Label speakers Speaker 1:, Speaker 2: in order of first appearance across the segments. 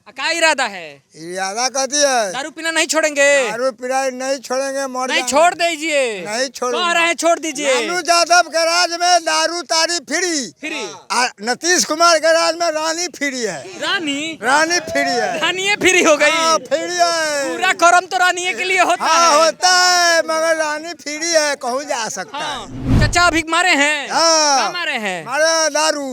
Speaker 1: क्या इरादा है?
Speaker 2: इरादा कहती है
Speaker 1: दारू पीना नहीं छोड़ेंगे।
Speaker 2: दारू पीना नहीं छोड़ेंगे, मर
Speaker 1: नहीं
Speaker 2: जाएंगे।
Speaker 1: छोड़ दीजिए।
Speaker 2: नहीं छोड़ेंगे।
Speaker 1: कह रहे हैं छोड़ दीजिए।
Speaker 2: लालू यादव के राज में दारू तारी फ्री।
Speaker 1: फ्री।
Speaker 2: नीतीश कुमार के राज में रानी फ्री है।
Speaker 1: रानी
Speaker 2: फ्री है।
Speaker 1: रानी फ्री हो गई।
Speaker 2: हाँ, फ्री है।
Speaker 1: पूरा करम तो रानी के लिए होता
Speaker 2: हाँ
Speaker 1: है।
Speaker 2: होता है, मगर रानी फ्री है, कहूँ जा सकता है।
Speaker 1: हाँ। चाचा अभी मारे हैं।
Speaker 2: हाँ।
Speaker 1: क्या मारे हैं?
Speaker 2: मारे दारू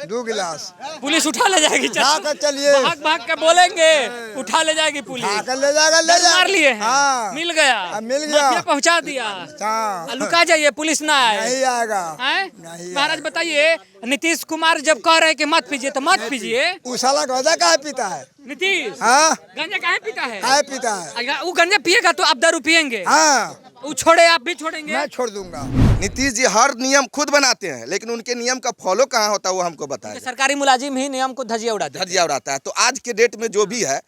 Speaker 2: 2 गिलास।
Speaker 1: पुलिस उठा ले जाएगी चाचा।
Speaker 2: उठा कर चलिए।
Speaker 1: भाग भाग के बोलेंगे उठा ले जाएगी पुलिस।
Speaker 2: उठाकर ले जाएगा, ले
Speaker 1: दारू
Speaker 2: जाएगा।
Speaker 1: मार लिए हैं।
Speaker 2: हाँ।
Speaker 1: मिल गया।
Speaker 2: मिल गया।
Speaker 1: माफिया पहुंचा दिया।
Speaker 2: हाँ।
Speaker 1: लुका जाइए, पुलिस ना आए।
Speaker 2: नहीं आएगा।
Speaker 1: हैं?
Speaker 2: नहीं
Speaker 1: महाराज
Speaker 2: आएगा।
Speaker 1: बताइए, नीतीश कुमार जब कह रहे हैं कि मत पीजिए तो मत पीजिए।
Speaker 2: वो साला गांजा काहे पीता है?
Speaker 1: नीतीश
Speaker 2: हाँ,
Speaker 1: गंजा काहे पीता है?
Speaker 2: काहे पीता है?
Speaker 1: वो गंजा पिएगा तो आप दारू पिएंगे।
Speaker 2: हाँ,
Speaker 1: वो छोड़े आप भी छोड़ेंगे।
Speaker 2: मैं छोड़ दूंगा।
Speaker 3: नीतीश जी हर नियम खुद बनाते हैं, लेकिन उनके नियम का फॉलो कहाँ होता है वो हमको बताएं।
Speaker 1: सरकारी मुलाजिम ही नियम को धजिया उड़ाते हैं।
Speaker 3: धजिया उड़ाता है। तो आज के डेट में जो भी है,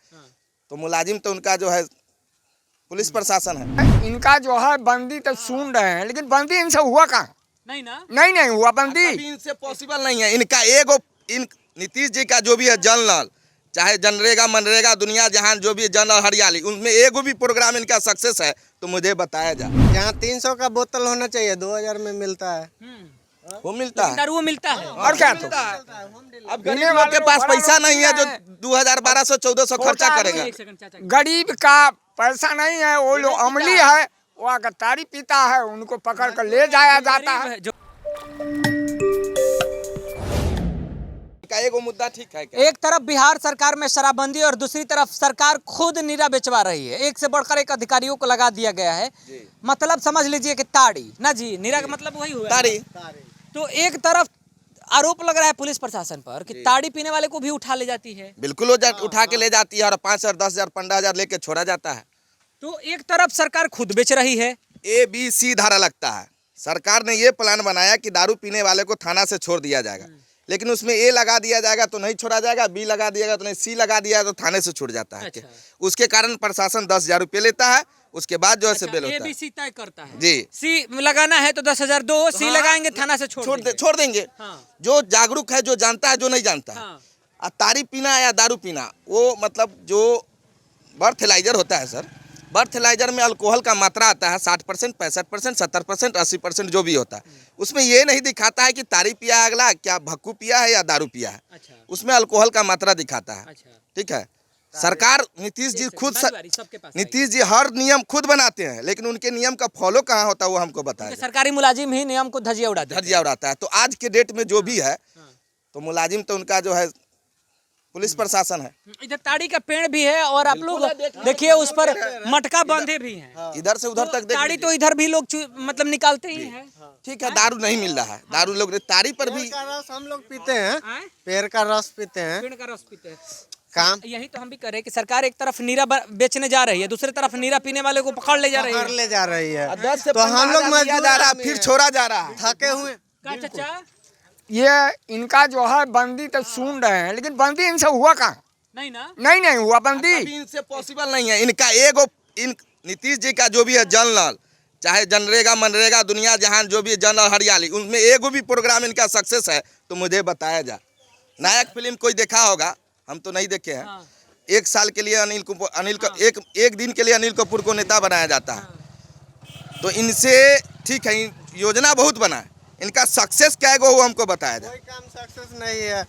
Speaker 3: तो मुलाजिम तो उनका जो है पुलिस प्रशासन है।
Speaker 4: इनका जो है बंदी तो सुन रहे हैं, लेकिन बंदी इनसे हुआ कहाँ?
Speaker 1: नहीं ना।
Speaker 4: नहीं हुआ बंदी।
Speaker 3: अभी इनसे पॉसिबल नहीं है। इनका एगो नीतीश जी का जो भी है जनरल, चाहे जनरेगा मनरेगा दुनिया जहान जो भी है जनरल हरियाली, उनमें एगो भी प्रोग्राम इनका सक्सेस है तो मुझे बताया जाए।
Speaker 5: यहाँ 300 का बोतल होना चाहिए, 2000 में मिलता है।
Speaker 3: वो मिलता है।
Speaker 1: दारू मिलता है।
Speaker 4: और क्या तो?
Speaker 3: अब गरीब लोग के पास पैसा नहीं है जो 2000 1200 1400 खर्चा करेगा।
Speaker 1: एक सेकंड चाचा।
Speaker 4: गरीब का पैसा नहीं है, वो लोग अमली है, वो अगर तारी पीता है उनको पकड़ कर ले जाया जाता है।
Speaker 1: जो
Speaker 3: इनका एगो मुद्दा ठीक है क्या?
Speaker 1: एक तरफ बिहार सरकार में शराबबंदी और दूसरी तरफ सरकार खुद नीरा बेचवा रही है। एक से बढ़कर एक अधिकारियों को लगा दिया गया है। मतलब समझ लीजिए कि ताड़ी ना जी, नीरा का मतलब वही हुआ।
Speaker 3: तारी।
Speaker 1: तो एक तरफ आरोप लग रहा है पुलिस प्रशासन पर कि ताड़ी पीने वाले को भी उठा ले जाती है।
Speaker 3: बिल्कुल उठा के ले जाती है और 5000 10,000 15,000 लेके छोड़ा जाता है।
Speaker 1: तो एक तरफ सरकार खुद बेच रही है।
Speaker 3: ABC धारा लगता है। सरकार ने ये प्लान बनाया कि दारू पीने वाले को थाना से छोड़ दिया जाएगा, लेकिन उसमें A लगा दिया जाएगा तो नहीं छोड़ा जाएगा, B लगा दिया तो नहीं, C लगा दिया तो थाने से छूट जाता है।
Speaker 1: अच्छा।
Speaker 3: उसके कारण प्रशासन 10,000 रुपये लेता है, उसके बाद जो है बेल होता है।
Speaker 1: ABC तय करता है
Speaker 3: जी।
Speaker 1: सी लगाना है तो 10,000 दो, C लगाएंगे थाना से
Speaker 3: छोड़ देंगे।
Speaker 1: हाँ।
Speaker 3: जो जागरूक है, जो जानता है, जो नहीं जानता है।
Speaker 1: हाँ।
Speaker 3: और तारी पीना या दारू पीना, वो मतलब जो बर्थेलाइजर होता है सर, बर्थेलाइजर में अल्कोहल का मात्रा आता है 60%, 65%, 70%, 80% जो भी होता है। उसमें ये नहीं दिखाता है कि तारी पिया है अगला, क्या भक्कू पिया है या दारू पिया है।
Speaker 1: अच्छा।
Speaker 3: उसमें अल्कोहल का मात्रा दिखाता है।
Speaker 1: अच्छा।
Speaker 3: ठीक है। सरकार नीतीश जी खुद
Speaker 1: सबके पास
Speaker 3: नीतीश जी हर नियम खुद बनाते हैं, लेकिन उनके नियम का फॉलो कहाँ होता है वो हमको बताया।
Speaker 1: सरकारी मुलाजिम ही नियम को धजिया उड़ाते हैं।
Speaker 3: धजिया उड़ाता है। तो आज के डेट में जो भी है, तो मुलाजिम तो उनका जो है पुलिस प्रशासन है।
Speaker 1: इधर ताड़ी का पेड़ भी है और आप लोग देखिए उस पर मटका बांधे भी हैं।
Speaker 3: इधर से उधर तक
Speaker 1: ताड़ी तो इधर भी लोग मतलब निकालते ही हैं।
Speaker 3: ठीक है। दारू नहीं मिल रहा है, दारू लोग तारी पर भी
Speaker 5: पेड़ का रस हम लोग पीते हैं, पेड़ का रस पीते हैं।
Speaker 1: पेड़ का रस पीते हैं।
Speaker 5: काम
Speaker 1: यही तो हम भी कह रहे हैं कि सरकार एक तरफ नीरा बेचने जा रही है, दूसरी तरफ नीरा पीने वाले को पकड़ ले जा रही
Speaker 5: पकड़
Speaker 1: है।
Speaker 5: ले जा रही है।
Speaker 3: 10 से
Speaker 5: तो हम लोग
Speaker 3: 15,000 लिया जा रहा है, फिर छोड़ा जा रहा है।
Speaker 5: थके हुए।
Speaker 1: का चाचा?
Speaker 4: ये इनका जो है बंदी तो सुन रहे हैं, लेकिन बंदी इनसे हुआ कहाँ?
Speaker 1: नहीं ना।
Speaker 4: नहीं हुआ बंदी।
Speaker 3: अभी इनसे पॉसिबल नहीं है। इनका एगो नीतीश जी का जो भी है जनरल, चाहे जनरेगा मनरेगा दुनिया जहान जो भी है जनरल हरियाली, उनमें एगो भी प्रोग्राम इनका सक्सेस है तो मुझे बताया जा। नायक फिल्म कोई देखा होगा, हम तो नहीं देखे हैं। 1 साल के लिए एक दिन के लिए अनिल कपूर को नेता बनाया जाता है। तो इनसे ठीक है, योजना बहुत बना है, इनका सक्सेस क्या है वो हमको बताया जाए।
Speaker 5: कोई काम सक्सेस नहीं है।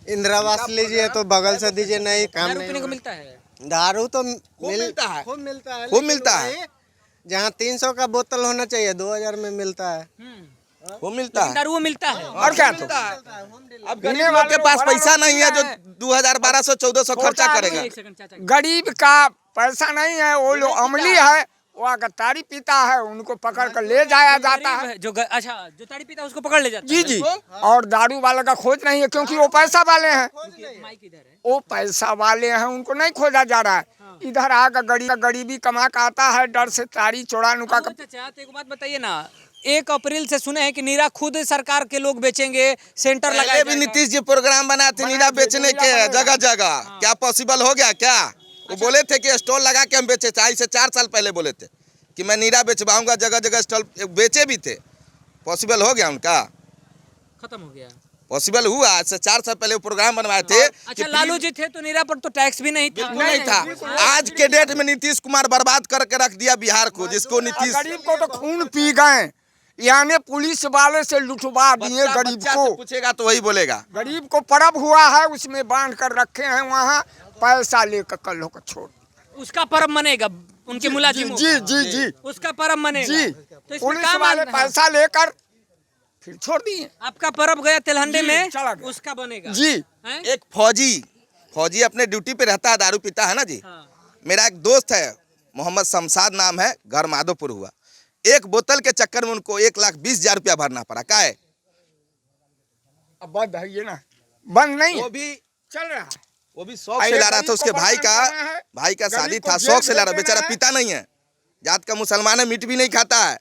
Speaker 5: इंदिरावास लीजिए तो बगल से दीजिए, नहीं काम
Speaker 1: दारू
Speaker 5: नहीं
Speaker 1: पीने को
Speaker 5: होगा।
Speaker 1: मिलता है।
Speaker 5: दारू तो
Speaker 3: मिलता है।
Speaker 5: खूब मिलता है।
Speaker 3: खूब मिलता है।
Speaker 5: लेकिन वही, जहाँ 300 का बोतल होना चाहिए, 2000 में मिलता है।
Speaker 3: वो मिलता है।
Speaker 1: दारू मिलता है।
Speaker 4: और क्या तो?
Speaker 3: अब गरीब लोग के पास पैसा नहीं है जो 2000 1200 1400 खर्चा करेगा।
Speaker 1: एक सेकंड चाचा।
Speaker 4: गरीब का पैसा नहीं है, वो लोग अमली है, वो अगर तारी पीता है उनको पकड़ कर ले जाया जाता है।
Speaker 1: अच्छा, जो ताड़ी पीता है उसको पकड़ ले जाता
Speaker 4: जी जी। और दारू वाले का खोज नहीं है, क्योंकि वो पैसा वाले हैं।
Speaker 1: है। माइक इधर है।
Speaker 4: वो पैसा वाले हैं, उनको नहीं खोजा जा रहा है। इधर आकर गरीबी कमा के आता है, डर से तारी चोरा नुका कर।
Speaker 1: चाचा तो एक बात बताइए ना, 1 अप्रैल से सुने हैं कि नीरा खुद सरकार के लोग बेचेंगे, सेंटर
Speaker 3: पहले
Speaker 1: लगाए
Speaker 3: भी नीतीश जी प्रोग्राम बनाए थे नीरा बेचने के जगह जगह। क्या पॉसिबल हो गया क्या? वो बोले थे कि स्टॉल लगा के हम बेचे, आज से 4 साल पहले बोले थे कि मैं नीरा बेचवाऊंगा, जगह जगह स्टॉल बेचे भी थे। पॉसिबल हो गया उनका?
Speaker 1: खत्म हो गया।
Speaker 3: पॉसिबल हुआ। आज से 4 साल पहले वो प्रोग्राम बनवाए थे।
Speaker 1: अच्छा, लालू जी थे तो नीरा पर तो टैक्स भी नहीं था।
Speaker 3: बिल्कुल नहीं था। आज के डेट में नीतीश कुमार बर्बाद करके रख दिया बिहार को, जिसको नीतीश
Speaker 4: गरीब को तो खून पी गए, यानी पुलिस वाले से लुटवा दिए गरीब
Speaker 3: बच्चा
Speaker 4: को।
Speaker 3: से पूछेगा तो वही बोलेगा।
Speaker 4: गरीब को पर्व हुआ है, उसमें बांध कर रखे हैं, वहाँ पैसा लेकर कल होकर छोड़।
Speaker 1: उसका पर्व मनेगा उनके मुलाजिमों
Speaker 4: जी
Speaker 1: का?
Speaker 4: जी जी
Speaker 1: उसका पर्व मनेगा।
Speaker 4: जी,
Speaker 1: तो इसमें
Speaker 4: पुलिस
Speaker 1: क्या
Speaker 4: वाले
Speaker 1: मानना है?
Speaker 4: पैसा लेकर फिर छोड़ दिए।
Speaker 1: आपका पर्व गया तिलहंडे
Speaker 4: जी,
Speaker 1: में,
Speaker 4: चला गया।
Speaker 1: उसका बनेगा
Speaker 4: जी,
Speaker 1: हैं?
Speaker 3: एक फौजी अपने ड्यूटी पे रहता है, दारू पीता है ना जी।
Speaker 1: हाँ।
Speaker 3: मेरा एक दोस्त है, मोहम्मद शमशाद नाम है, घर माधोपुर हुआ। एक बोतल के चक्कर में उनको 1,20,000 रुपया भरना पड़ा। का है
Speaker 4: अब बंद है ये ना, बंद नहीं
Speaker 3: वो
Speaker 4: है,
Speaker 3: भी
Speaker 4: चल रहा है।
Speaker 3: वो भी शौक से ला रहा था। उसके भाई का शादी था, शौक से ला रहा। बेचारा पीता नहीं है, जात का मुसलमान है, मीट भी नहीं खाता है।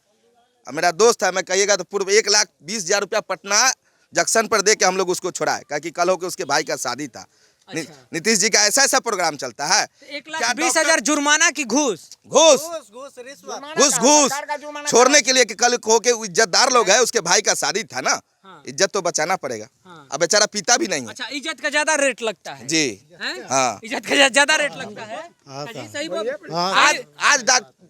Speaker 3: अब मेरा दोस्त है, मैं कहिएगा तो पूर्व 1,20,000 रुपया पटना जंक्शन पर दे के हम लोग उसको छोड़ाए, क्योंकि कल होकर उसके भाई का शादी था।
Speaker 1: अच्छा।
Speaker 3: नीतीश जी का ऐसा प्रोग्राम चलता है।
Speaker 1: 1,20,000 जुर्माना की घूस।
Speaker 3: घूस
Speaker 4: जुर्माना
Speaker 3: घूस
Speaker 4: का,
Speaker 3: घूस
Speaker 4: सरकार का जुर्माना
Speaker 3: छोड़ने के लिए कि कल हो के इज्जतदार लोग हैं, उसके भाई का शादी था ना।
Speaker 1: हाँ।
Speaker 3: इज्जत तो बचाना पड़ेगा।
Speaker 1: हाँ।
Speaker 3: अब बेचारा पीता भी नहीं है
Speaker 1: अच्छा, इज्जत का ज्यादा रेट लगता है
Speaker 3: जी।
Speaker 1: हैं?
Speaker 3: हाँ।
Speaker 1: इज्जत का ज्यादा रेट लगता है। जी, सही बोल।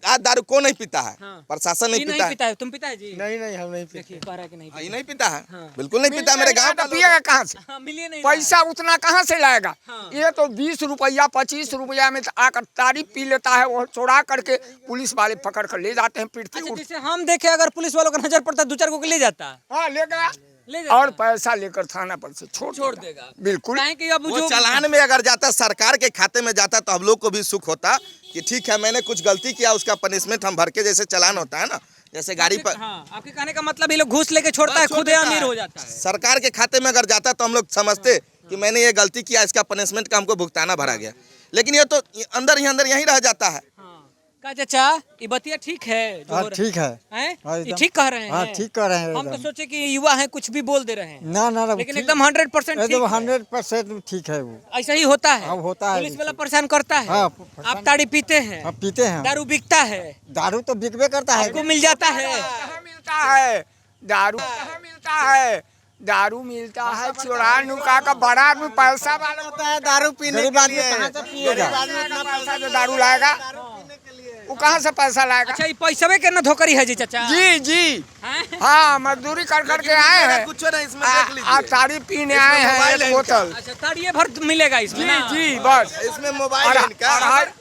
Speaker 3: आज दारू को नहीं पीता है,
Speaker 1: हाँ।
Speaker 3: प्रशासन नहीं
Speaker 1: ये
Speaker 3: पीता है।
Speaker 1: पीता है, तुम पीता है जी?
Speaker 5: नहीं नहीं हम नहीं
Speaker 1: देखिए कह रहा है कि नहीं
Speaker 3: ये नहीं पीता है,
Speaker 1: हाँ।
Speaker 3: बिल्कुल नहीं पीता। मेरे गांव का लोग-
Speaker 4: पिएगा कहाँ से?
Speaker 1: हाँ, मिलिए नहीं रहा है।
Speaker 4: पैसा उतना कहाँ से लाएगा?
Speaker 1: हाँ।
Speaker 4: ये तो 20 रुपया 25 रुपया में आकर तारीफ पी लेता है, वो चुरा करके पुलिस वाले पकड़ कर ले जाते हैं, पीटती
Speaker 1: अच्छा,
Speaker 4: उठ।
Speaker 1: जैसे हम देखे अगर पुलिस वालों का नजर पड़ता है 2-4 को ले जाता
Speaker 4: हाँ ले गया
Speaker 1: ले जाता
Speaker 4: और पैसा लेकर थाना पर से छोड़
Speaker 1: देगा।
Speaker 4: बिल्कुल।
Speaker 1: काहे कि अब
Speaker 3: वो
Speaker 1: जो
Speaker 3: चालान में अगर जाता, सरकार के खाते में जाता, तो हम लोग को भी सुख होता कि ठीक है, मैंने कुछ गलती किया, उसका पनिशमेंट हम भर के, जैसे चालान होता है ना, जैसे गाड़ी पर
Speaker 1: हाँ, आपके कहने का मतलब ये लोग घूस लेके छोड़ता है, खुद ही अमीर हो जाता है।
Speaker 3: सरकार के खाते में अगर जाता तो हम लोग समझते कि मैंने ये गलती किया, इसका पनिशमेंट का हमको भुगताना भरा गया। लेकिन ये तो अंदर यहीं रह जाता है।
Speaker 1: हाँ। का चाचा ये बतिया ठीक है जो हो रहा
Speaker 5: ठीक है
Speaker 1: हैं?
Speaker 5: हाँ,
Speaker 1: ये
Speaker 5: एकदम।
Speaker 1: ठीक कह रहे हैं।
Speaker 5: हाँ ठीक कर रहे हैं
Speaker 1: हम तो
Speaker 5: एकदम।
Speaker 1: सोचे कि युवा हैं कुछ भी बोल दे रहे हैं,
Speaker 5: ना ना ना
Speaker 1: लेकिन
Speaker 5: ठीक-
Speaker 1: एकदम 100% ठीक
Speaker 5: एकदम
Speaker 1: है।
Speaker 5: 100% ठीक है वो।
Speaker 1: ऐसा ही होता है।
Speaker 5: हाँ, होता है।
Speaker 1: पुलिस वाला परेशान करता है।
Speaker 5: हाँ,
Speaker 1: आप
Speaker 5: परेशान-
Speaker 1: ताड़ी पीते हैं,
Speaker 5: हम पीते हैं।
Speaker 1: दारू बिकता है,
Speaker 5: दारू तो बिकबे करता है।
Speaker 1: आपको मिल जाता है।
Speaker 4: कहाँ मिलता है दारू? कहाँ मिलता है दारू? मिलता है चुरा नुका का, बड़ा आदमी पैसा वाला
Speaker 5: होता है दारू पीने गरीब के आदमी
Speaker 4: लिए।
Speaker 5: कहाँ से पिएगा?
Speaker 4: गरीब आदमी इतना पैसा जो दारू लाएगा, वो कहाँ से पैसा लाएगा?
Speaker 1: अच्छा, ये पैसवे के ना धोकरी है जी चाचा?
Speaker 4: जी जी
Speaker 1: हैं?
Speaker 4: हाँ, मजदूरी कर करके आए हैं,
Speaker 3: कुछ नहीं, इसमें देख लीजिए।
Speaker 4: आ ताड़ी पीने आए हैं
Speaker 3: मोबाइल
Speaker 4: एक
Speaker 3: है इनका।
Speaker 4: बोतल।
Speaker 1: अच्छा, ताड़िए भर मिलेगा इसमें
Speaker 4: जी
Speaker 1: ना?
Speaker 4: जी बस।
Speaker 3: इसमें मोबाइल है इनका।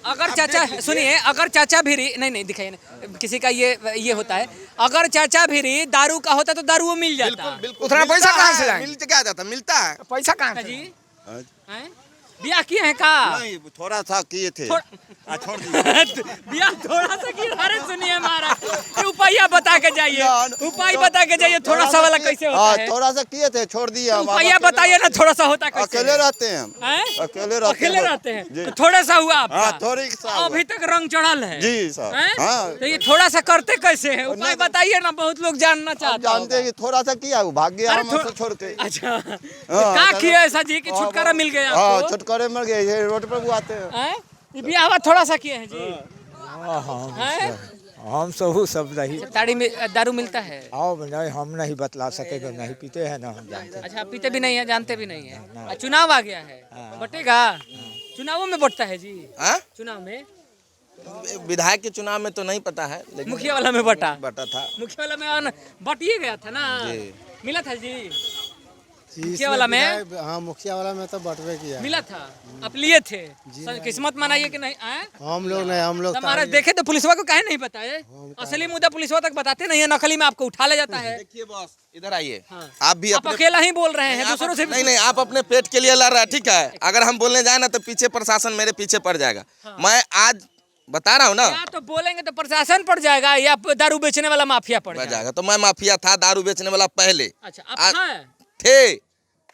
Speaker 1: अगर चाचा सुनिए, अगर चाचा भी नहीं दिखाइए ना, किसी का ये होता है, अगर चाचा भी दारू का होता तो दारू वो मिल जाता।
Speaker 3: बिल्कुल
Speaker 4: उतना
Speaker 3: मिलता
Speaker 4: पैसा कहाँ से
Speaker 3: है,
Speaker 4: लाएंगे?
Speaker 3: मिल क्या जाता, मिलता है।
Speaker 4: पैसा कहाँ
Speaker 1: अच्छा
Speaker 4: से?
Speaker 1: जी हैं? बियाह किए हैं का?
Speaker 6: नहीं थोड़ा सा किए थे। छोड़
Speaker 1: बियाह थोड़ा सा किए। अरे सुनिए महाराज, ये उपाय बता के जाइए, उपाय बता के जाइए, थोड़ा सा वाला कैसे होता है?
Speaker 6: थोड़ा सा किए थे, छोड़ दिया। अब
Speaker 1: उपाय बताइए ना, थोड़ा सा होता कैसे?
Speaker 6: अकेले रहते हैं हम।
Speaker 1: हैं?
Speaker 6: अकेले रहते हैं
Speaker 1: हैं तो थोड़ा सा हुआ आपका?
Speaker 6: हाँ थोड़ी सा हुआ।
Speaker 1: अभी तक रंग चढ़ल है
Speaker 6: जी सर।
Speaker 1: हैं?
Speaker 6: हाँ
Speaker 1: तो ये थोड़ा सा करते कैसे है? उपाय बताइए ना, बहुत लोग जानना
Speaker 6: आप
Speaker 1: चाहते
Speaker 6: जानते हैं कि थोड़ा सा किया, वो भाग गया
Speaker 1: अरे
Speaker 6: हमसे छोड़ के।
Speaker 1: अच्छा, क्या किया ऐसा जी कि छुटकारा मिल गया
Speaker 6: हाँ
Speaker 1: आपको?
Speaker 6: छुटकारे मर गए, ये रोड पर वो आते हैं।
Speaker 1: हैं? ये बियाह थोड़ा सा किए हैं जी? हैं?
Speaker 7: हम सब नहीं।
Speaker 1: ताड़ी में दारू मिलता है?
Speaker 7: अब नहीं, हम नहीं बतला सकेंगे, नहीं पीते हैं ना हम जानते।
Speaker 1: अच्छा, आप पीते भी नहीं है, जानते भी नहीं है। चुनाव आ गया है, बटेगा? चुनावों में बटता है जी?
Speaker 3: हाँ?
Speaker 1: चुनाव में
Speaker 3: विधायक के चुनाव में तो नहीं पता है, लेकिन
Speaker 1: मुखिया वाला में बटा
Speaker 3: था।
Speaker 1: मुखिया वाला में बटिए गया था ना?
Speaker 3: जी।
Speaker 1: मिला था जी? मुखिया वाला में?
Speaker 5: हाँ मुखिया वाला में तो बटवे किया।
Speaker 1: मिला था? आप लिए थे? किस्मत मनाइए कि नहीं? आए?
Speaker 5: हम लोग नहीं, हम लोग
Speaker 1: महाराज देखे तो पुलिसवा को काहे नहीं बताए? असली मुद्दा पुलिसवा तक बताते नहीं है, नकली में आपको उठा ले जाता है।
Speaker 3: देखिए बॉस, इधर आइए।
Speaker 1: हाँ।
Speaker 3: आप भी
Speaker 1: आप
Speaker 3: अपने
Speaker 1: अकेला ही बोल रहे हैं, दूसरों से भी
Speaker 3: नहीं, आप अपने पेट के लिए लड़ रहे हैं, ठीक है। अगर हम बोलने जाए ना तो पीछे प्रशासन मेरे पीछे पड़ जाएगा। मैं आज बता रहा हूँ ना,
Speaker 1: या तो बोलेंगे तो प्रशासन पड़ जाएगा, या दारू बेचने वाला माफिया पड़ जाएगा।
Speaker 3: जाएगा तो मैं माफिया था, दारू बेचने वाला पहले
Speaker 1: अच्छा, आप
Speaker 3: थे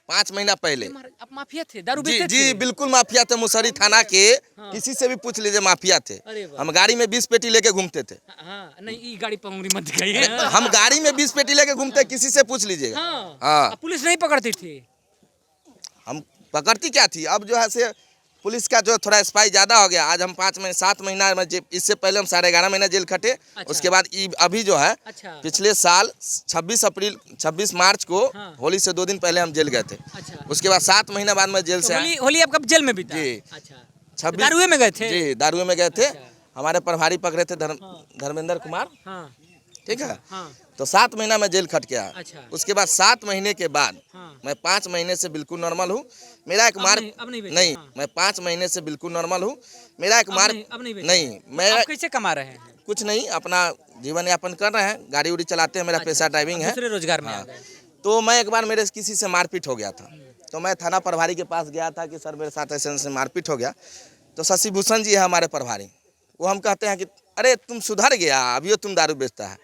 Speaker 3: 5 महीना पहले।
Speaker 1: आप माफिया थे, दारू
Speaker 3: जी
Speaker 1: बेचते
Speaker 3: जी
Speaker 1: थे?
Speaker 3: बिल्कुल माफिया थे। मुसहरी थाना के किसी से भी पूछ लीजिए, माफिया थे।
Speaker 1: अरे वाह।
Speaker 3: हम गाड़ी में 20 पेटी लेके घूमते थे।
Speaker 1: हाँ, नहीं ये गाड़ी पर उंगली मत दिखाइए।
Speaker 3: हम गाड़ी में 20 पेटी लेके घूमते, किसी से पूछ लीजिएगा।
Speaker 1: हाँ।
Speaker 3: हाँ।
Speaker 1: अब पुलिस नहीं पकड़ती थी?
Speaker 3: हम पकड़ती क्या थी, अब जो है से पुलिस का जो थोड़ा स्पाई ज़्यादा हो गया। आज हम 7 महीना में इससे पहले हम 11.5 महीना जेल खटे।
Speaker 1: अच्छा।
Speaker 3: उसके बाद अभी जो है
Speaker 1: अच्छा।
Speaker 3: पिछले साल 26 मार्च को होली से 2 दिन पहले हम जेल गए थे।
Speaker 1: अच्छा।
Speaker 3: उसके बाद 7 महीना बाद में जेल से आया।
Speaker 1: होली आपका जेल में बीता?
Speaker 3: जी।
Speaker 1: अच्छा।
Speaker 3: 26
Speaker 1: दारुए में गए थे?
Speaker 3: जी, दारुए में गए थे।
Speaker 1: अच्छा।
Speaker 3: हमारे प्रभारी पकड़े थे धर्मेंद्र कुमार।
Speaker 1: हाँ
Speaker 3: ठीक है।
Speaker 1: हाँ।
Speaker 3: तो 7 महीना में जेल खट के आया।
Speaker 1: अच्छा।
Speaker 3: उसके बाद 7 महीने के बाद
Speaker 1: हाँ।
Speaker 3: मैं 5 महीने से बिल्कुल नॉर्मल हूँ। मेरा एक मार्क
Speaker 1: अब नहीं बेचा?
Speaker 3: नहीं,
Speaker 1: हाँ।
Speaker 3: मैं 5 महीने से बिल्कुल नॉर्मल हूँ। मेरा एक मार्क
Speaker 1: अब नहीं बेचा?
Speaker 3: नहीं, मैं
Speaker 1: आप कैसे कमा रहे हैं?
Speaker 3: कुछ नहीं, अपना जीवन यापन कर रहे हैं, गाड़ी उड़ी चलाते हैं। मेरा पेशा ड्राइविंग है।
Speaker 1: दूसरे रोजगार में आ
Speaker 3: हाँ।
Speaker 1: गए।
Speaker 3: तो मैं एक बार मेरे किसी से मारपीट हो गया था, तो मैं थाना प्रभारी के पास गया था कि सर मेरे साथ ऐसे मारपीट हो गया। तो शशि भूषण जी है हमारे प्रभारी, वो हम कहते हैं कि अरे तुम सुधर गया, अभी तुम दारू बेचता है।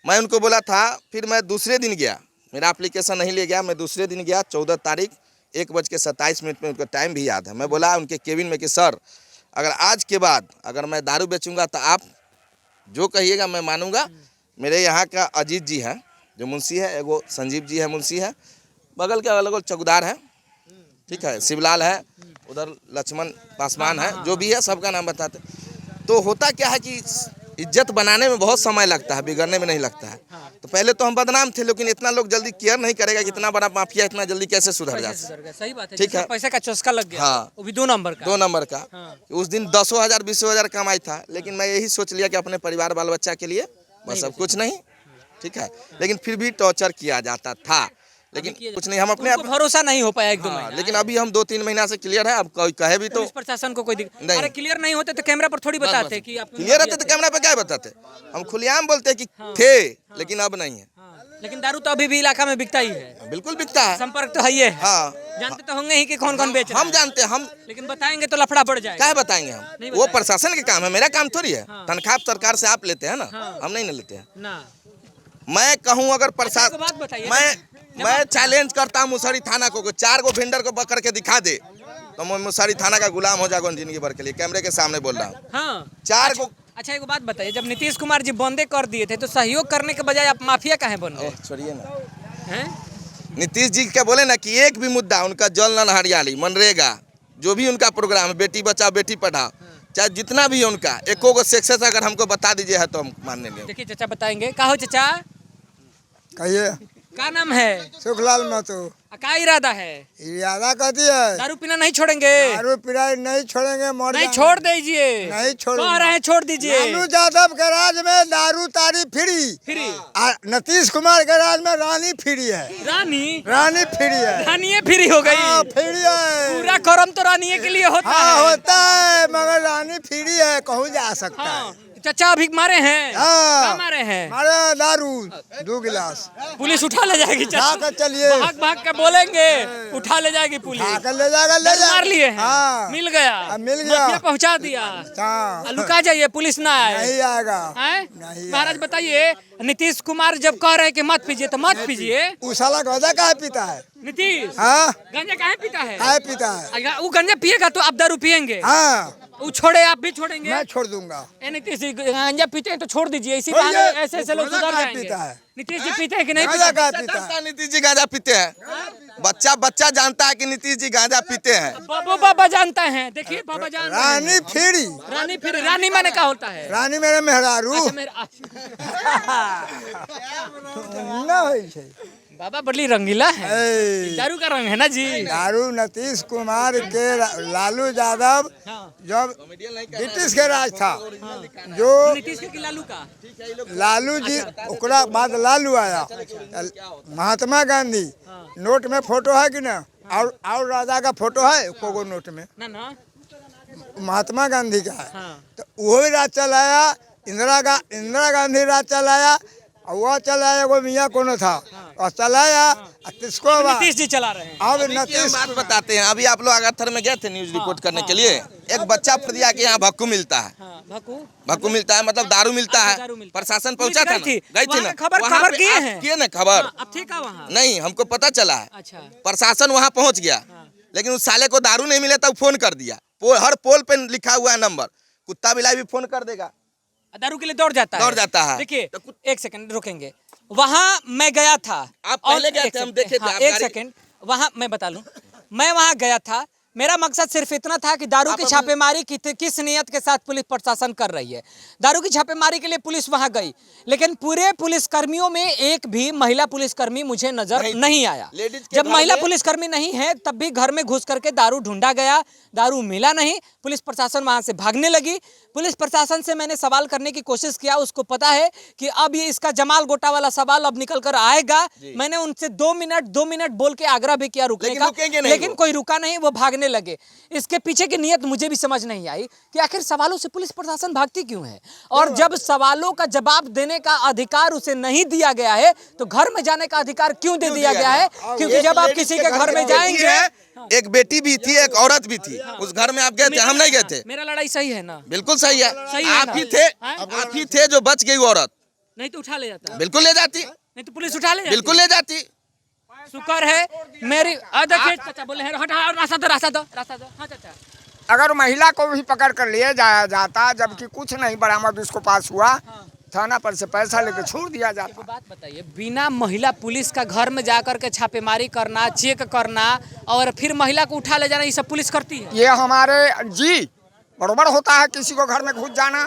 Speaker 3: मैं उनको बोला था, फिर मैं दूसरे दिन गया, मेरा एप्लीकेशन नहीं ले गया। मैं दूसरे दिन गया 14 तारीख 1:27 में, उनका टाइम भी याद है। मैं बोला उनके केबिन में कि सर अगर आज के बाद अगर मैं दारू बेचूंगा तो आप जो कहिएगा मैं मानूंगा। मेरे यहाँ का अजीत जी है जो मुंशी है, एगो संजीव जी है मुंशी है, बगल के अलग चौकीदार है, ठीक है, शिवलाल है, उधर लक्ष्मण पासवान है, जो भी है सबका नाम बताते। तो होता क्या है कि इज्जत बनाने में बहुत समय लगता है, बिगड़ने में नहीं लगता है। तो पहले तो हम बदनाम थे, लेकिन इतना लोग जल्दी केयर नहीं करेगा कि इतना बड़ा माफिया इतना जल्दी कैसे सुधर जा सकता।
Speaker 1: सही बात है।
Speaker 3: ठीक है।
Speaker 1: पैसे का चस्का लग गया।
Speaker 3: हाँ।
Speaker 1: वो भी 2 नंबर का।
Speaker 3: 2 नंबर का।
Speaker 1: हाँ।
Speaker 3: उस दिन 10,000 20,000 कमाई था, लेकिन मैं यही सोच लिया कि अपने परिवार बाल बच्चा के लिए बस, सब कुछ नहीं। ठीक है, लेकिन फिर भी टॉर्चर किया जाता था, लेकिन कुछ नहीं, हम अपने
Speaker 1: उनको भरोसा नहीं हो पाया 1-2
Speaker 3: हाँ,
Speaker 1: महीना।
Speaker 3: लेकिन अभी हम 2-3 महीना से क्लियर है। अब कोई कहे भी तो
Speaker 1: पुलिस प्रशासन को कोई दिक्कत
Speaker 3: नहीं।
Speaker 1: अरे क्लियर नहीं होते तो कैमरा पर थोड़ी बताते कि आप
Speaker 3: क्लियर रहते तो कैमरा पे क्या बताते। हम खुलेआम बोलते हैं कि थे, लेकिन अब नहीं है।
Speaker 1: हाँ, लेकिन दारू तो अभी भी इलाका में बिकता ही है।
Speaker 3: बिल्कुल बिकता है।
Speaker 1: संपर्क तो है ही है।
Speaker 3: हाँ,
Speaker 1: जानते तो होंगे ही कि कौन कौन बेच रहा
Speaker 3: हम
Speaker 1: है।
Speaker 3: जानते हैं। हम
Speaker 1: लेकिन बताएंगे तो लफड़ा बढ़ जाएगा।
Speaker 3: क्या बताएंगे हम,
Speaker 1: नहीं
Speaker 3: वो
Speaker 1: बताएंगे।
Speaker 3: प्रशासन के काम है, मेरा काम थोड़ी है। तनख्वाह सरकार से आप लेते हैं ना,
Speaker 1: हाँ।
Speaker 3: हम नहीं ना लेते हैं।
Speaker 1: ना
Speaker 3: मैं कहूँ अगर
Speaker 1: एक बात
Speaker 3: प्रशासन,
Speaker 1: बताइए।
Speaker 3: मैं चैलेंज करता हूँ मुसहरी थाना को, 4 गो वेंडर को पकड़ के दिखा दे तो मैं मुसहरी थाना का गुलाम हो जाऊंगा जिंदगी भर के लिए। कैमरे के सामने बोल रहा हूँ।
Speaker 1: हाँ।
Speaker 3: 4 गो।
Speaker 1: अच्छा एक बात बताइए, जब नीतीश कुमार जी बंदे कर दिए थे तो सहयोग करने के बजाय आप माफिया काहे बन गए?
Speaker 3: छोड़िए ना,
Speaker 1: हैं?
Speaker 3: नीतीश जी क्या बोले ना कि एक भी मुद्दा उनका जल नल हरियाली मनरेगा जो भी उनका प्रोग्राम है, बेटी बचाओ बेटी पढ़ाओ, चाहे जितना भी है उनका, एको गो सक्सेस अगर हमको बता दीजिए है तो हम मान लेंगे।
Speaker 1: देखिए चाचा बताएंगे। का हो चाचा?
Speaker 2: कहिए
Speaker 1: का नाम है?
Speaker 2: सुखलाल महतो।
Speaker 1: का इरादा है?
Speaker 2: इरादा कहती है
Speaker 1: दारू पीना नहीं छोड़ेंगे?
Speaker 2: दारू पिराई नहीं छोड़ेंगे, मर
Speaker 1: नहीं
Speaker 2: जाएंगे।
Speaker 1: छोड़ दीजिए।
Speaker 2: नहीं छोड़ूंगा।
Speaker 1: कह रहे हैं छोड़ दीजिए।
Speaker 2: लालू यादव के राज में दारू तारी फ्री,
Speaker 1: फ्री।
Speaker 2: नीतीश कुमार के राज में रानी फ्री है।
Speaker 1: रानी
Speaker 2: फ्री है।
Speaker 1: रानिये फ्री हो गई।
Speaker 2: हाँ, फ्री है।
Speaker 1: पूरा करम तो रानिये के लिए होता
Speaker 2: हाँ
Speaker 1: है।
Speaker 2: होता है, मगर रानी फ्री है, कहूँ जा सकता
Speaker 1: हाँ।
Speaker 2: है।
Speaker 1: चाचा अभी मारे हैं?
Speaker 2: हाँ।
Speaker 1: क्या मारे हैं?
Speaker 2: मारे दारू 2 गिलास।
Speaker 1: पुलिस उठा ले जाएगी चाचा।
Speaker 2: उठाकर चलिए।
Speaker 1: भाग भाग के बोलेंगे, उठा ले जाएगी पुलिस।
Speaker 2: आकर ले जाएगा, ले
Speaker 1: दारू
Speaker 2: जाएगा।
Speaker 1: मार लिए हैं।
Speaker 2: हाँ।
Speaker 1: मिल गया।
Speaker 2: अब मिल गया।
Speaker 1: माफिया पहुंचा दिया।
Speaker 2: हाँ।
Speaker 1: लुका जाइए, पुलिस ना आए।
Speaker 2: नहीं आएगा।
Speaker 1: हैं?
Speaker 2: नहीं
Speaker 1: महाराज बताइए, नीतीश कुमार जब कह रहे हैं कि मत पीजिए तो मत पीजिए।
Speaker 2: वो साला गांजा काहे पीता है?
Speaker 1: नीतीश
Speaker 2: हाँ,
Speaker 1: गांजा काहे पीता है?
Speaker 2: काहे पीता है?
Speaker 1: वो गांजा पिएगा तो आप दारू पिएंगे।
Speaker 2: हाँ,
Speaker 1: वो छोड़े आप भी छोड़ेंगे।
Speaker 2: मैं छोड़ दूंगा।
Speaker 1: नीतीश जी गांजा पीते हैं तो छोड़ दीजिए, इसी
Speaker 2: छोड़िए।
Speaker 1: बहाने ऐसे ऐसे लोग
Speaker 2: गांजा
Speaker 1: सुधर
Speaker 2: काहे
Speaker 1: जाएंगे।
Speaker 2: पीता है?
Speaker 1: नीतीश जी पीते हैं कि नहीं
Speaker 2: गांजा
Speaker 1: पीते?
Speaker 2: काहे पीता है?
Speaker 3: नीतीश जी गांजा पीते हैं। बच्चा जानता है कि नीतीश जी गांजा पीते हैं।
Speaker 1: बाबा जानता है। देखिए बाबा जानते हैं।
Speaker 2: रानी फ्री।
Speaker 1: रानी फिर रानी माने क्या होता है?
Speaker 2: रानी मेरे मेहरारू
Speaker 1: अच्छा, मेरा
Speaker 2: ना होई छे।
Speaker 1: बाबा बड़ी रंगीला है।
Speaker 2: ए,
Speaker 1: दारू का रंग है ना जी।
Speaker 2: दारू नीतीश कुमार के लालू यादव जब ब्रिटिश के राज था, जो
Speaker 1: नीतीश के कि लालू का?
Speaker 2: लालू जी ओकरा बाद लालू आया। महात्मा गांधी नोट में फोटो है कि ना? और राजा का फोटो है कोगो नोट में?
Speaker 1: ना ना।
Speaker 2: महात्मा गांधी का है।
Speaker 1: हाँ।
Speaker 2: तो वो ही राज चलाया। इंदिरा गांधी राज चलाया, और वह चलाया वो मियाँ कोनो था और चलाया। किसको
Speaker 1: नीतीश जी चला रहे हैं।
Speaker 2: अब
Speaker 3: हम
Speaker 2: नीतीश
Speaker 3: बात बताते हैं। अभी आप लोग अगरथर में गए थे न्यूज रिपोर्ट करने के लिए, एक बच्चा फरिया के यहाँ भक्कू मिलता है।
Speaker 1: हाँ,
Speaker 3: भक्कू मिलता है मतलब दारू मिलता
Speaker 1: अच्छा,
Speaker 3: है।
Speaker 1: दारू मिलता है।
Speaker 3: प्रशासन पहुंचा था ना,
Speaker 1: पुलिस
Speaker 3: गई थी ना,
Speaker 1: खबर
Speaker 3: वहाँ पे
Speaker 1: किए
Speaker 3: आप
Speaker 1: हैं।
Speaker 3: किए ना खबर?
Speaker 1: हाँ, अब ठीक है वहाँ।
Speaker 3: नहीं, हमको पता चला है।
Speaker 1: अच्छा।
Speaker 3: प्रशासन वहाँ पहुँच गया, लेकिन उस साले को दारू नहीं मिला तो फोन कर दिया। हर पोल पे लिखा हुआ है नंबर, कुत्ता बिलाई भी फोन कर देगा।
Speaker 1: दारू के लिए दौड़ जाता है।
Speaker 3: दौड़ जाता है।
Speaker 1: देखिए एक सेकंड रुकेंगे। वहाँ मैं गया था।
Speaker 3: आप पहले
Speaker 1: और
Speaker 3: गए
Speaker 1: एक
Speaker 3: थे, हम
Speaker 1: सेकंड,
Speaker 3: देखे थे
Speaker 1: हाँ,
Speaker 3: आप
Speaker 1: एक
Speaker 3: गाड़ी-
Speaker 1: सेकंड वहाँ मैं बता लूँ। मैं वहाँ गया था, मेरा मकसद सिर्फ इतना था कि दारू की छापेमारी किस नियत के साथ पुलिस प्रशासन कर रही है। दारू की छापेमारी के लिए पुलिस वहां गई, लेकिन पूरे पुलिसकर्मियों में एक भी महिला पुलिसकर्मी मुझे नजर नहीं आया। जब महिला पुलिसकर्मी नहीं है तब भी घर में घुस करके दारू ढूंढा गया, दारू मिला नहीं, पुलिस प्रशासन वहां से भागने लगी। पुलिस प्रशासन से मैंने सवाल करने की कोशिश किया, उसको पता है कि अब ये इसका जमाल गोटा वाला सवाल अब निकल कर आएगा। मैंने उनसे 2 मिनट बोल के आग्रह भी किया रुकने का, लेकिन कोई रुका नहीं, वो भागने लगे। इसके पीछे की नियत मुझे भी समझ नहीं आई कि आखिर सवालों से पुलिस प्रशासन भागती क्यों है, और जब सवालों का जवाब देने का अधिकार उसे नहीं दिया गया है तो घर में जाने का अधिकार क्यों दे दिया गया है? क्योंकि जब आप किसी के घर में जाएंगे,
Speaker 3: एक बेटी भी थी, एक औरत भी थी, उस घर में आप गए थे, हम नहीं गए थे।
Speaker 1: मेरा लड़ाई सही है ना?
Speaker 3: बिल्कुल सही है,
Speaker 1: सही है
Speaker 3: आप
Speaker 1: ना?
Speaker 3: ही थे,
Speaker 1: हाँ?
Speaker 3: आप ही थे जो बच गई वो औरत।
Speaker 1: नहीं तो उठा ले जाता,
Speaker 3: बिल्कुल ले जाती,
Speaker 1: नहीं तो पुलिस उठा ले जाती।
Speaker 3: बिल्कुल ले जाती।
Speaker 1: शुक्र है मेरी देखिए चाचा बोले हैं, हटा रास्ता दो, रास्ता दो, रास्ता दो। हाँ चाचा,
Speaker 4: अगर महिला को भी पकड़ कर ले जाया जाता, जबकि कुछ नहीं बरामद उसको पास हुआ, थाना पर से पैसा लेकर छोड़ दिया जाता।
Speaker 1: बात बताइए, बिना महिला पुलिस का घर में जाकर के छापेमारी करना, चेक करना और फिर महिला को उठा ले जाना, ये सब पुलिस करती है?
Speaker 4: ये हमारे जी बरोबर होता है, किसी को घर में घुस जाना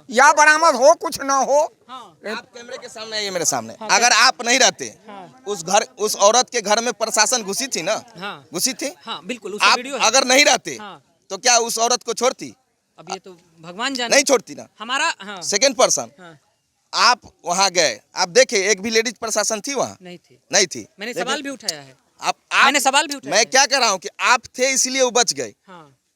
Speaker 4: या बरामद हो कुछ न हो।
Speaker 3: आप कैमरे के सामने आइए, मेरे सामने। अगर आप नहीं रहते, उस औरत के घर में प्रशासन घुसी थी ना? घुसी थी।
Speaker 1: हाँ बिल्कुल।
Speaker 3: आप अगर नहीं रहते तो क्या उस औरत को छोड़ती?
Speaker 1: अब ये तो भगवान जाने।
Speaker 3: नहीं छोड़ती ना।
Speaker 1: हमारा
Speaker 3: सेकेंड पर्सन, आप वहाँ गए, आप देखे एक भी लेडीज प्रशासन थी वहाँ?
Speaker 1: नहीं थी,
Speaker 3: नहीं थी।
Speaker 1: मैंने सवाल भी उठाया है।
Speaker 3: मैंने
Speaker 1: सवाल भी उठाया।
Speaker 3: मैं क्या कह रहा हूँ कि आप थे इसलिए वो बच गए।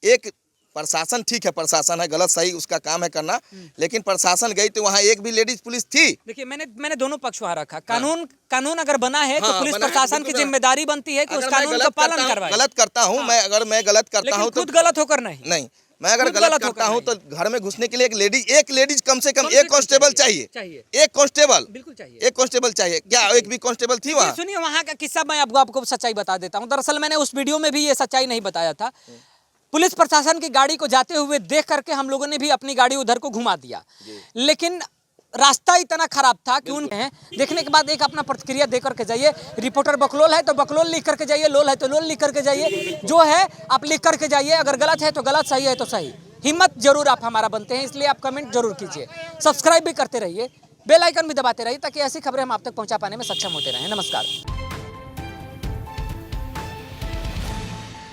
Speaker 3: एक प्रशासन, ठीक है प्रशासन है, गलत सही उसका काम है करना, लेकिन प्रशासन गई तो वहाँ एक भी लेडीज पुलिस थी?
Speaker 1: देखिए मैंने दोनों पक्ष वहाँ रखा। कानून अगर बना है तो पुलिस प्रशासन की जिम्मेदारी बनती है कि उस कानून का पालन करवाए।
Speaker 3: गलत करता हूँ मैं, अगर मैं गलत करता हूँ तो
Speaker 1: खुद गलत होकर नहीं,
Speaker 3: मैं अगर गलत करता हूँ तो घर में घुसने के लिए एक लेडीज कम से कम एक कांस्टेबल चाहिए। एक कांस्टेबल
Speaker 1: बिल्कुल चाहिए,
Speaker 3: एक कांस्टेबल चाहिए। क्या एक भी कांस्टेबल थी वहाँ?
Speaker 1: सुनिए वहाँ का किस्सा मैं आपको सच्चाई बता देता हूँ। दरअसल मैंने उस वीडियो में भी ये सच्चाई नहीं बताया था। पुलिस प्रशासन की गाड़ी को जाते हुए देख करके हम लोगों ने भी अपनी गाड़ी उधर को घुमा दिया, लेकिन रास्ता इतना खराब था कि उन्हें देखने के बाद एक अपना प्रतिक्रिया दे करके जाइए। रिपोर्टर बकलोल है तो बकलोल लिख करके जाइए, लोल है तो लोल लिख करके जाइए, जो है आप लिख करके जाइए। अगर गलत है तो गलत, सही है तो सही। हिम्मत जरूर आप हमारा बनते हैं, इसलिए आप कमेंट जरूर कीजिए, सब्सक्राइब भी करते रहिए, बेल आइकन भी दबाते रहिए ताकि ऐसी खबरें हम आप तक पहुंचा पाने में सक्षम होते रहें। नमस्कार।